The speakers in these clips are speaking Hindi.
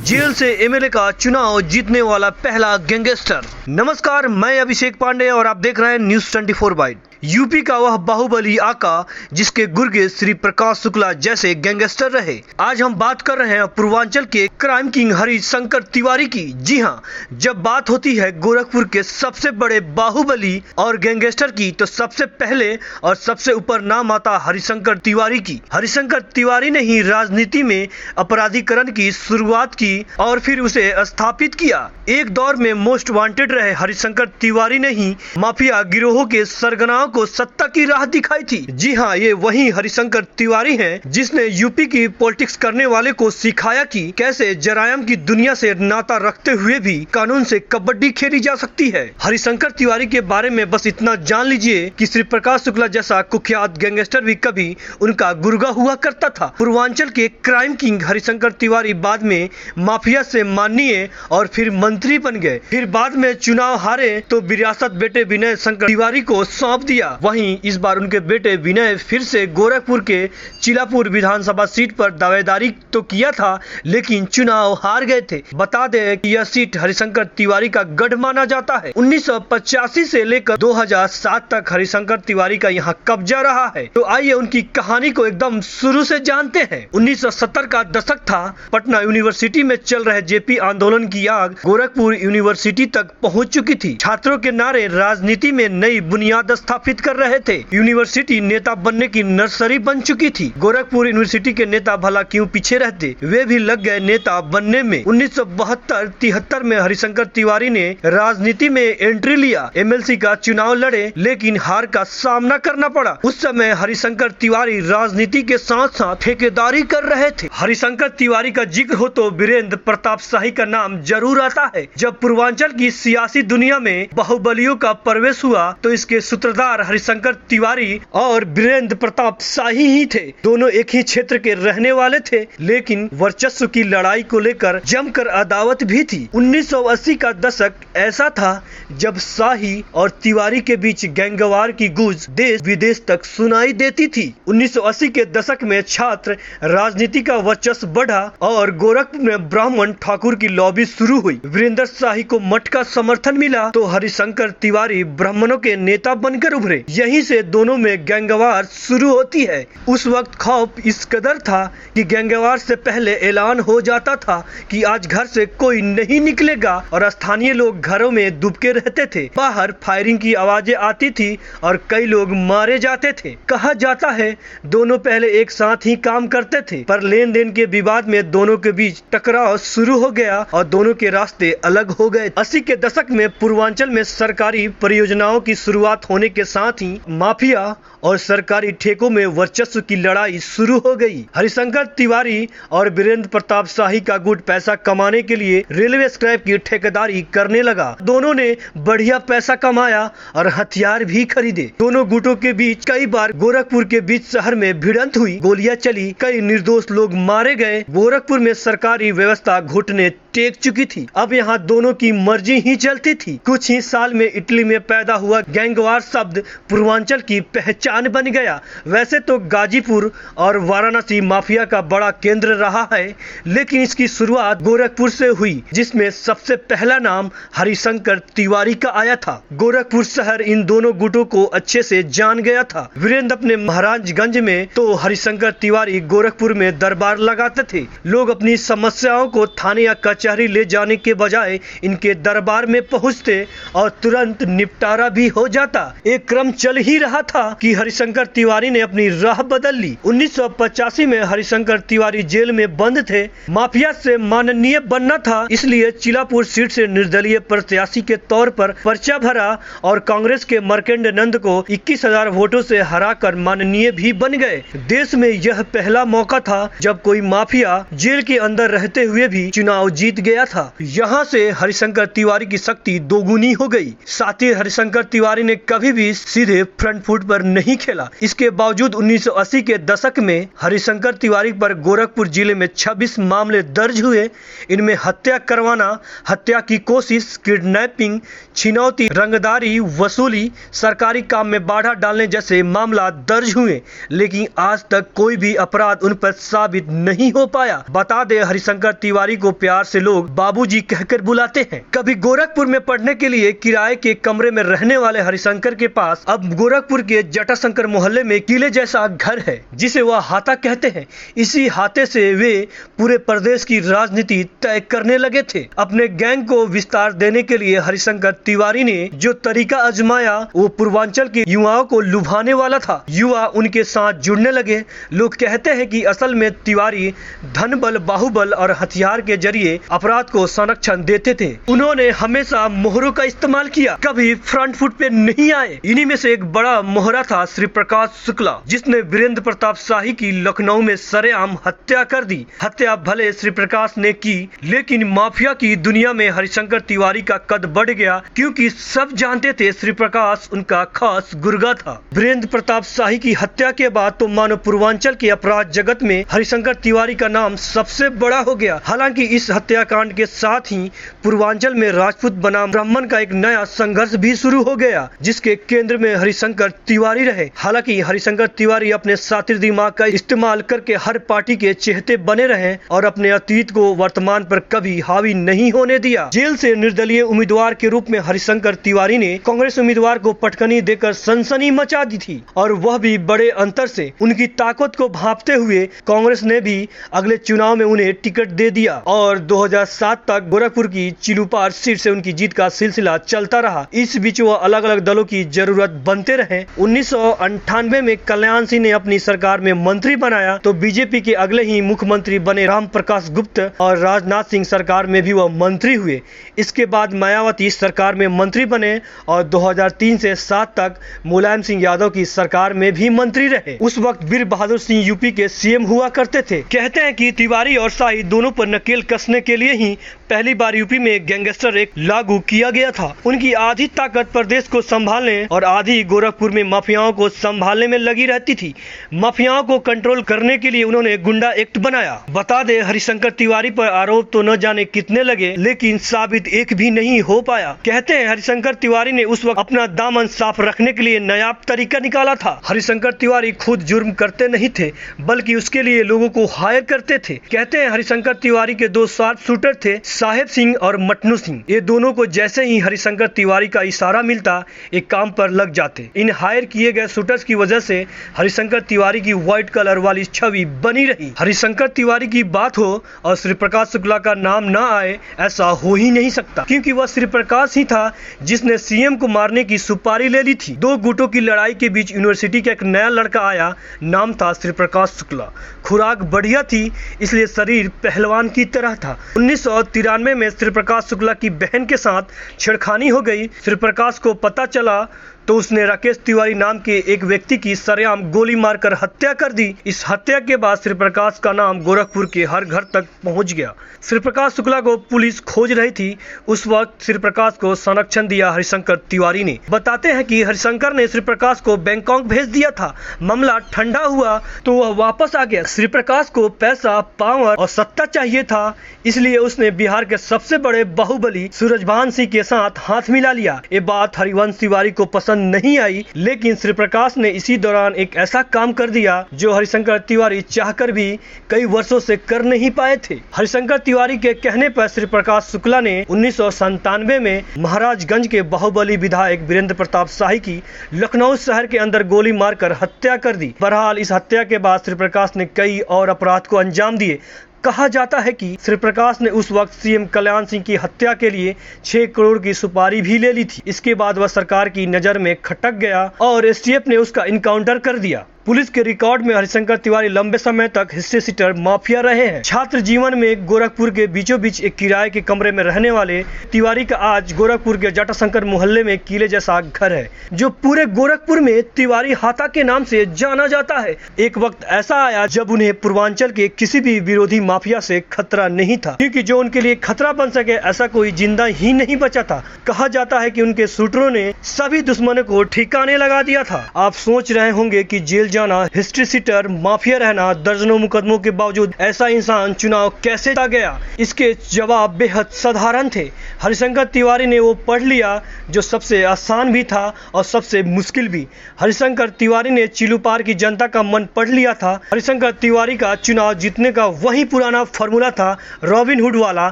जेल से एमएलए का चुनाव जीतने वाला पहला गैंगस्टर। नमस्कार, मैं अभिषेक पांडे और आप देख रहे हैं न्यूज़ 24 बाइट। यूपी का वह बाहुबली आका जिसके गुर्गे श्री प्रकाश शुक्ला जैसे गैंगस्टर रहे। आज हम बात कर रहे हैं पूर्वांचल के क्राइम किंग हरिशंकर तिवारी की। जी हां, जब बात होती है गोरखपुर के सबसे बड़े बाहुबली और गैंगस्टर की तो सबसे पहले और सबसे ऊपर नाम आता हरिशंकर तिवारी की। हरिशंकर तिवारी ने ही राजनीति में अपराधीकरण की शुरुआत की और फिर उसे स्थापित किया। एक दौर में मोस्ट वांटेड रहे हरिशंकर तिवारी ने ही माफिया गिरोहों के सरगनाओं को सत्ता की राह दिखाई थी। जी हाँ, ये वही हरिशंकर तिवारी हैं जिसने यूपी की पॉलिटिक्स करने वाले को सिखाया कि कैसे जरायम की दुनिया से नाता रखते हुए भी कानून से कबड्डी खेली जा सकती है। हरिशंकर तिवारी के बारे में बस इतना जान लीजिए कि श्री प्रकाश शुक्ला जैसा कुख्यात गैंगस्टर भी कभी उनका गुर्गा हुआ करता था। पूर्वांचल के क्राइम किंग हरिशंकर तिवारी बाद में माफिया से माननीय और फिर मंत्री बन गए। फिर बाद में चुनाव हारे तो विरासत बेटे विनय शंकर तिवारी को सौंप दिया। वहीं इस बार उनके बेटे विनय फिर से गोरखपुर के चिलापुर विधानसभा सीट पर दावेदारी तो किया था, लेकिन चुनाव हार गए थे। बता दें कि यह सीट हरिशंकर तिवारी का गढ़ माना जाता है। 1985 से लेकर 2007 तक हरिशंकर तिवारी का यहाँ कब्जा रहा है। तो आइए उनकी कहानी को एकदम शुरू से जानते हैं। 1970 का दशक था। पटना यूनिवर्सिटी में चल रहे जेपी आंदोलन की आग गोरखपुर यूनिवर्सिटी तक पहुँच चुकी थी। छात्रों के नारे राजनीति में नई बुनियाद स्थापित कर रहे थे। यूनिवर्सिटी नेता बनने की नर्सरी बन चुकी थी। गोरखपुर यूनिवर्सिटी के नेता भला क्यों पीछे रहते, वे भी लग गए नेता बनने में। 1972-73 में हरिशंकर तिवारी ने राजनीति में एंट्री लिया। एमएलसी का चुनाव लड़े, लेकिन हार का सामना करना पड़ा। उस समय हरिशंकर तिवारी राजनीति के साथ साथ ठेकेदारी कर रहे थे। हरिशंकर तिवारी का जिक्र हो तो वीरेंद्र प्रताप शाही का नाम जरूर आता है। जब पूर्वांचल की सियासी दुनिया में बाहुबलियों का प्रवेश हुआ तो इसके सूत्रधार हरिशंकर तिवारी और वीरेंद्र प्रताप शाही ही थे। दोनों एक ही क्षेत्र के रहने वाले थे, लेकिन वर्चस्व की लड़ाई को लेकर जमकर अदावत भी थी। 1980 का दशक ऐसा था जब शाही और तिवारी के बीच गैंगवार की गूंज देश विदेश तक सुनाई देती थी। 1980 के दशक में छात्र राजनीति का वर्चस्व बढ़ा और गोरखपुर में ब्राह्मण ठाकुर की लॉबी शुरू हुई। वीरेंद्र शाही को मठ का समर्थन मिला तो हरिशंकर तिवारी ब्राह्मणों के नेता बनकर उभरे। यहीं से दोनों में गैंगवार शुरू होती है। उस वक्त खौफ इस कदर था कि गैंगवार से पहले ऐलान हो जाता था कि आज घर से कोई नहीं निकलेगा और स्थानीय लोग घरों में दुबके रहते थे। बाहर फायरिंग की आवाजें आती थी और कई लोग मारे जाते थे। कहा जाता है दोनों पहले एक साथ ही काम करते थे, पर लेन देन के विवाद में दोनों के बीच टकराव शुरू हो गया और दोनों के रास्ते अलग हो गए। 80 के दशक में पूर्वांचल में सरकारी परियोजनाओं की शुरुआत होने के साथ ही माफिया और सरकारी ठेकों में वर्चस्व की लड़ाई शुरू हो गई। हरिशंकर तिवारी और वीरेंद्र प्रताप शाही का गुट पैसा कमाने के लिए रेलवे स्क्रैप की ठेकेदारी करने लगा। दोनों ने बढ़िया पैसा कमाया और हथियार भी खरीदे। दोनों गुटों के बीच कई बार गोरखपुर के बीच शहर में भिड़ंत हुई, गोलियां चली, कई निर्दोष लोग मारे गए। गोरखपुर में सरकारी व्यवस्था घुटने टेक चुकी थी। अब यहाँ दोनों की मर्जी ही चलती थी। कुछ ही साल में इटली में पैदा हुआ गैंगवार शब्द पूर्वांचल की पहचान बन गया। वैसे तो गाजीपुर और वाराणसी माफिया का बड़ा केंद्र रहा है, लेकिन इसकी शुरुआत गोरखपुर से हुई, जिसमें सबसे पहला नाम हरिशंकर तिवारी का आया था। गोरखपुर शहर इन दोनों गुटों को अच्छे से जान गया था। वीरेंद्र अपने महाराजगंज में तो हरिशंकर तिवारी गोरखपुर में दरबार लगाते थे। लोग अपनी समस्याओं को थाने या कचहरी ले जाने के बजाय इनके दरबार में पहुंचते और तुरंत निपटारा भी हो जाता। एक क्रम चल ही रहा था कि हरिशंकर तिवारी ने अपनी राह बदल ली। 1985 में हरिशंकर तिवारी जेल में बंद थे। माफिया से माननीय बनना था, इसलिए चिलापुर सीट से निर्दलीय प्रत्याशी के तौर पर पर्चा भरा और कांग्रेस के मर्केंड नंद को 21,000 वोटों से हराकर माननीय भी बन गए। देश में यह पहला मौका था जब कोई माफिया जेल के अंदर रहते हुए भी चुनाव जीत गया था। यहाँ से हरिशंकर तिवारी की शक्ति दोगुनी हो गई। साथ ही हरिशंकर तिवारी ने कभी भी सीधे फ्रंट फुट पर नहीं खेला। इसके बावजूद 1980 के दशक में हरिशंकर तिवारी पर गोरखपुर जिले में 26 मामले दर्ज हुए। इनमें हत्या करवाना, हत्या की कोशिश, किडनैपिंग, छिनौती, रंगदारी वसूली, सरकारी काम में बाधा डालने जैसे मामला दर्ज हुए, लेकिन आज तक कोई भी अपराध उन पर साबित नहीं हो पाया। बता दे, हरिशंकर तिवारी को प्यार से लोग बाबूजी कहकर बुलाते हैं। कभी गोरखपुर में पढ़ने के लिए किराए के कमरे में रहने वाले हरिशंकर के पास अब गोरखपुर के जटाशंकर मोहल्ले में किले जैसा घर है, जिसे वह हाता कहते हैं। इसी हाते से वे पूरे प्रदेश की राजनीति तय करने लगे थे। अपने गैंग को विस्तार देने के लिए हरिशंकर तिवारी ने जो तरीका आजमाया वो पूर्वांचल के युवाओं को लुभाने वाला था। युवा उनके साथ जुड़ने लगे। लोग कहते हैं कि असल में तिवारी धन बल, बाहुबल और हथियार के जरिए अपराध को संरक्षण देते थे। उन्होंने हमेशा मोहरों का इस्तेमाल किया, कभी फ्रंट फुट पे नहीं आए। इन्हीं में से एक बड़ा मोहरा था श्री प्रकाश शुक्ला, जिसने वीरेंद्र प्रताप शाही की लखनऊ में सरेआम हत्या कर दी। हत्या भले श्री प्रकाश ने की, लेकिन माफिया की दुनिया में हरिशंकर तिवारी का कद बढ़ गया, क्योंकि सब जानते थे श्री प्रकाश उनका खास गुर्गा था। वीरेंद्र प्रताप शाही की हत्या के बाद तो मानो पूर्वांचल के अपराध जगत में हरिशंकर तिवारी का नाम सबसे बड़ा हो गया। हालांकि इस हत्याकांड के साथ ही पूर्वांचल में राजपूत बनाम ब्राह्मण का एक नया संघर्ष भी शुरू हो गया, जिसके केंद्र में हरिशंकर तिवारी रहे। हालांकि हरिशंकर तिवारी अपने शातिर दिमाग का इस्तेमाल करके हर पार्टी के चहेते बने रहे और अपने अतीत को वर्तमान पर कभी हावी नहीं होने दिया। जेल से निर्दलीय उम्मीदवार के रूप में हरिशंकर तिवारी ने कांग्रेस उम्मीदवार को पटकनी देकर सनसनी मचा दी थी, और वह भी बड़े अंतर से। उनकी ताकत को भांपते हुए कांग्रेस ने भी अगले चुनाव में उन्हें टिकट दे दिया और 2007 तक गोरखपुर की चिलूपार सीट से उनकी जीत का सिलसिला चलता रहा। इस बीच वह अलग अलग दलों की जरूरत बनते रहे। 1998 में कल्याण सिंह ने अपनी सरकार में मंत्री बनाया तो बीजेपी के अगले ही मुख्यमंत्री बने राम प्रकाश गुप्त, और राजनाथ सिंह सरकार में भी वह मंत्री हुए। इसके बाद मायावती सरकार में मंत्री बने और 2003 से 7 तक मुलायम सिंह यादव की सरकार में भी मंत्री रहे। उस वक्त वीर बहादुर सिंह यूपी के सीएम हुआ करते थे। कहते हैं कि तिवारी और शाही दोनों पर नकेल कसने के लिए ही पहली बार यूपी में गैंगस्टर एक्ट लागू किया गया था। उनकी आधी ताकत प्रदेश को संभालने और आधी गोरखपुर में माफियाओं को संभालने में लगी रहती थी। माफियाओं को कंट्रोल करने के लिए उन्होंने गुंडा एक्ट बनाया। बता दे, हरिशंकर तिवारी पर आरोप तो न जाने कितने लगे, लेकिन साबित एक भी नहीं हो पाया। कहते हैं हरिशंकर तिवारी ने उस वक्त अपना दामन साफ रखने के लिए नायाब तरीका निकाला था। हरिशंकर तिवारी खुद जुर्म करते नहीं थे, बल्कि उसके लिए लोगों को हायर करते थे। कहते हैं हरिशंकर तिवारी के 2 शार्प शूटर थे, साहेब सिंह और मटनू सिंह। ये दोनों को जैसे ही हरिशंकर तिवारी का इशारा मिलता, एक काम पर लग जाते। इन हायर किए गए शूटर्स की वजह से हरिशंकर तिवारी की व्हाइट कलर वाली छवि बनी रही। हरिशंकर तिवारी की बात हो और श्री प्रकाश शुक्ला का नाम न आए, ऐसा हो ही नहीं सकता, क्योंकि वह श्री प्रकाश ही था जिसने सीएम को मारने की सुपारी ले ली थी। 2 गुटों की लड़ाई के बीच यूनिवर्सिटी का एक नया लड़का आया, नाम था श्री प्रकाश शुक्ला। खुराक बढ़िया थी, इसलिए शरीर पहलवान की तरह था। 1993 में श्री प्रकाश शुक्ला की बहन के साथ छेड़खानी हो गई। श्री प्रकाश को पता चला तो उसने राकेश तिवारी नाम के एक व्यक्ति की सरेआम गोली मारकर हत्या कर दी। इस हत्या के बाद श्री प्रकाश का नाम गोरखपुर के हर घर तक पहुंच गया। श्री प्रकाश शुक्ला को पुलिस खोज रही थी। उस वक्त श्री प्रकाश को संरक्षण दिया हरिशंकर तिवारी ने। बताते हैं कि हरिशंकर ने श्री प्रकाश को बैंकॉक भेज दिया था। मामला ठंडा हुआ तो वह वापस आ गया। श्री प्रकाश को पैसा, पावर और सत्ता चाहिए था, इसलिए उसने बिहार के सबसे बड़े बाहुबली सूरजभान सिंह के साथ हाथ मिला लिया। ये बात हरिवंश तिवारी को पसंद नहीं आई, लेकिन श्री प्रकाश ने इसी दौरान एक ऐसा काम कर दिया जो हरिशंकर तिवारी चाहकर भी कई वर्षों से कर नहीं पाए थे। हरिशंकर तिवारी के कहने पर श्री प्रकाश शुक्ला ने 1997 में महाराजगंज के बाहुबली विधायक वीरेंद्र प्रताप शाही की लखनऊ शहर के अंदर गोली मारकर हत्या कर दी। बहरहाल इस हत्या के बाद श्री प्रकाश ने कई और अपराध को अंजाम दिए। कहा जाता है कि श्री प्रकाश ने उस वक्त सीएम कल्याण सिंह की हत्या के लिए 6 करोड़ की सुपारी भी ले ली थी। इसके बाद वह सरकार की नजर में खटक गया और एसटीएफ ने उसका इनकाउंटर कर दिया। पुलिस के रिकॉर्ड में हरिशंकर तिवारी लंबे समय तक हिस्ट्री सीटर माफिया रहे हैं। छात्र जीवन में गोरखपुर के बीचों बीच एक किराए के कमरे में रहने वाले तिवारी का आज गोरखपुर के जटाशंकर मोहल्ले में किले जैसा घर है, जो पूरे गोरखपुर में तिवारी हाता के नाम से जाना जाता है। एक वक्त ऐसा आया जब उन्हें पूर्वांचल के किसी भी विरोधी माफिया से खतरा नहीं था, क्योंकि जो उनके लिए खतरा बन सके ऐसा कोई जिंदा ही नहीं बचा था। कहा जाता है कि उनके शूटरों ने सभी दुश्मनों को ठिकाने लगा दिया था। आप सोच रहे होंगे कि जेल जाना, हिस्ट्री सीटर, माफिया रहना, दर्जनों मुकदमों के बावजूद ऐसा इंसान चुनाव कैसे आ गया? इसके जवाब बेहद साधारण थे। हरिशंकर तिवारी ने वो पढ़ लिया जो सबसे आसान भी था और सबसे मुश्किल भी। हरिशंकर तिवारी ने चिलूपार की जनता का मन पढ़ लिया था। हरिशंकर तिवारी का चुनाव जीतने का वही पुराना फॉर्मूला था, रॉबिन हुड वाला।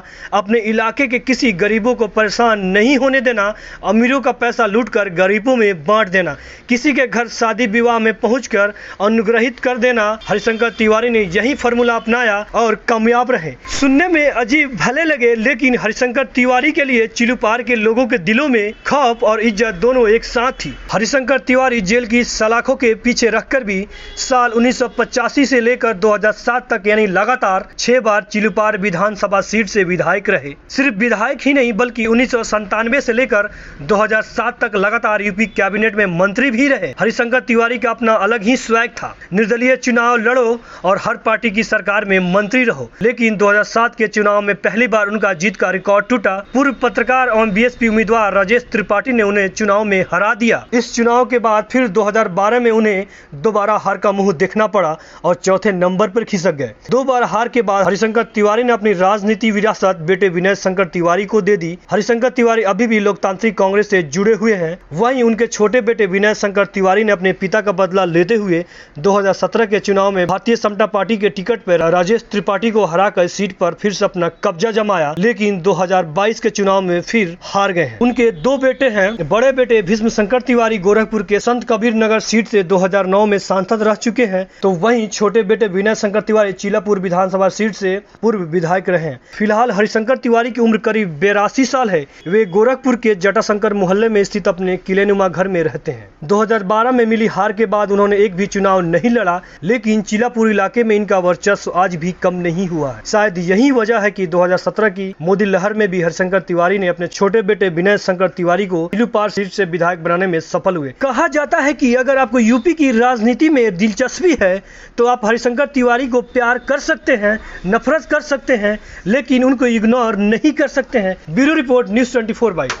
अपने इलाके के किसी गरीबों को परेशान नहीं होने देना, अमीरों का पैसा लूटकर गरीबों में बांट देना, किसी के घर शादी विवाह में पहुंचकर अनुग्रहित कर देना। हरिशंकर तिवारी ने यही फॉर्मूला अपनाया और कामयाब रहे। सुनने में अजीब भले लगे, लेकिन हरिशंकर तिवारी के लिए चिलूपार के लोगों के दिलों में खौफ और इज्जत दोनों एक साथ थी। हरिशंकर तिवारी जेल की सलाखों के पीछे रखकर भी साल 1985 से लेकर 2007 तक यानी लगातार 6 बार चिलूपार विधानसभा सीट से विधायक रहे। सिर्फ विधायक ही नहीं बल्कि 1997 से लेकर 2007 तक लगातार यूपी कैबिनेट में मंत्री भी रहे। हरिशंकर तिवारी का अपना अलग ही स्वैग था। निर्दलीय चुनाव लड़ो और हर पार्टी की सरकार में मंत्री रहो। लेकिन 2007 के चुनाव में पहली बार उनका जीत का रिकॉर्ड टूटा। पूर्व पत्रकार एवं बीएसपी उम्मीदवार राजेश त्रिपाठी ने उन्हें चुनाव में हरा दिया। इस चुनाव के बाद फिर 2012 में उन्हें दोबारा हार का मुंह देखना पड़ा और चौथे नंबर पर खिसक गए। 2 बार हार के बाद हरिशंकर तिवारी ने अपनी राजनीति विरासत बेटे विनय शंकर तिवारी को दे दी। हरिशंकर तिवारी अभी भी लोकतांत्रिक कांग्रेस से जुड़े हुए हैं। वहीं उनके छोटे बेटे विनय शंकर तिवारी ने अपने पिता का बदला लेते हुए 2017 के चुनाव में भारतीय समता पार्टी के टिकट पर राजेश त्रिपाठी को हराकर सीट पर फिर से अपना कब्जा जमाया, लेकिन 2022 के चुनाव में फिर हार गए हैं। उनके 2 बेटे हैं। बड़े बेटे भीष्म शंकर तिवारी गोरखपुर के संत कबीर नगर सीट से 2009 में सांसद रह चुके हैं, तो वहीं छोटे बेटे विनय शंकर तिवारी चिलापुर विधानसभा सीट से पूर्व विधायक रहे। फिलहाल हरिशंकर तिवारी की उम्र करीब 82 साल है। वे गोरखपुर के जटाशंकर मोहल्ले में स्थित अपने किलेनुमा घर में रहते हैं। 2012 में मिली हार के बाद उन्होंने एक भी चुनाव नहीं लड़ा, लेकिन चिलापुर इलाके में इनका वर्चस्व आज भी कम नहीं हुआ है। शायद यही वजह है कि 2017 की मोदी लहर में भी हरिशंकर तिवारी ने अपने छोटे बेटे विनय शंकर तिवारी को चिलूपार सीट से विधायक बनाने में सफल हुए। कहा जाता है कि अगर आपको यूपी की राजनीति में दिलचस्पी है तो आप हरिशंकर तिवारी को प्यार कर सकते हैं, नफरत कर सकते हैं, लेकिन उनको इग्नोर नहीं कर सकते हैं। Bureau report, news 24/।